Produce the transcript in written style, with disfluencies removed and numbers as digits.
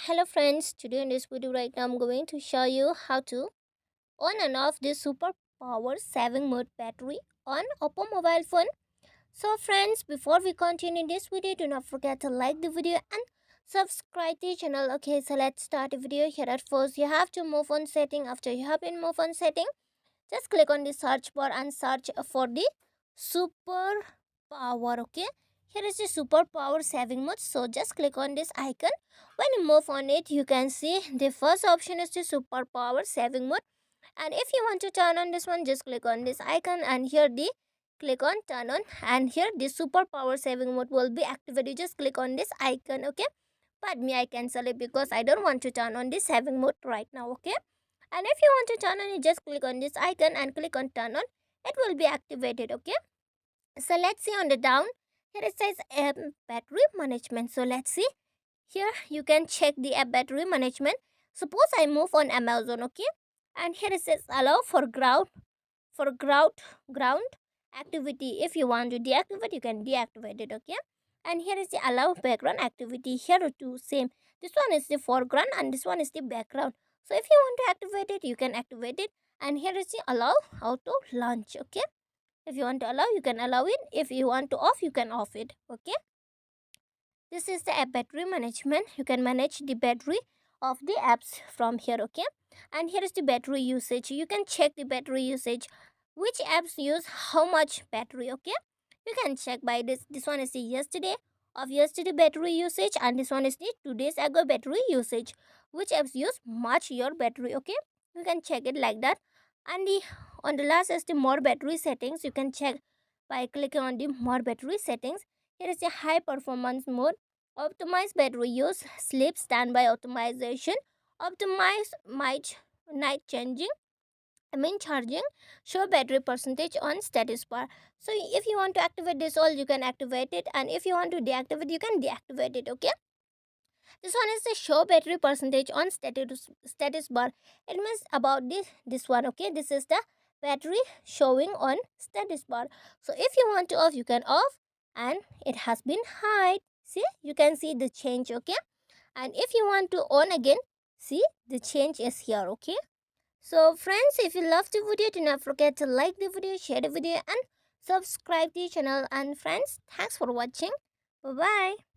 Hello friends, today in this video right now I'm going to show you how to on and off this super power saving mode battery on OPPO mobile phone. So friends, before we continue this video, do not forget to like the video and subscribe the channel. Okay, so let's start the video. Here at first you have to move on setting. After you have been move on setting, just click on the search bar and search for the super power. Okay, here is the super power saving mode, so just click on this icon. When you move on it, you can see the first option is the super power saving mode, and if you want to turn on this one, just click on this icon and here the click on turn on, and here the super power saving mode will be activated. You just click on this icon. Okay, but me, I cancel it because I don't want to turn on this saving mode right now. Okay, and if you want to turn on it, just click on this icon and click on turn on. It will be activated. Okay, so let's see on the down. Here it says app battery management. So let's see. Here you can check the app battery management. Suppose I move on Amazon. Okay, and here it says allow for ground activity. If you want to deactivate, you can deactivate it. Okay, and here is the allow background activity. Here too same. This one is the foreground and this one is the background. So if you want to activate it, you can activate it. And here is the allow auto launch. Okay, if you want to allow, you can allow it. If you want to off, you can off it. Okay, this is the app battery management. You can manage the battery of the apps from here. Okay, and here is the battery usage. You can check the battery usage, which apps use how much battery. Okay, you can check by this one is the yesterday battery usage, and this one is the 2 days ago battery usage, which apps use much your battery. Okay, you can check it like that. And the on the last is the more battery settings. You can check by clicking on the more battery settings. Here is the high performance mode, optimize battery use, sleep standby optimization, optimize night changing, charging, show battery percentage on status bar. So if you want to activate this all, you can activate it, and if you want to deactivate, you can deactivate it. Okay, this one is the show battery percentage on status bar. It means about this one. Okay, this is the battery showing on status bar. So if you want to off, you can off, and it has been hide. See, you can see the change. Okay, and if you want to on again, see the change is here. Okay, so friends, if you love the video, do not forget to like the video, share the video and subscribe the channel. And friends, thanks for watching. Bye bye.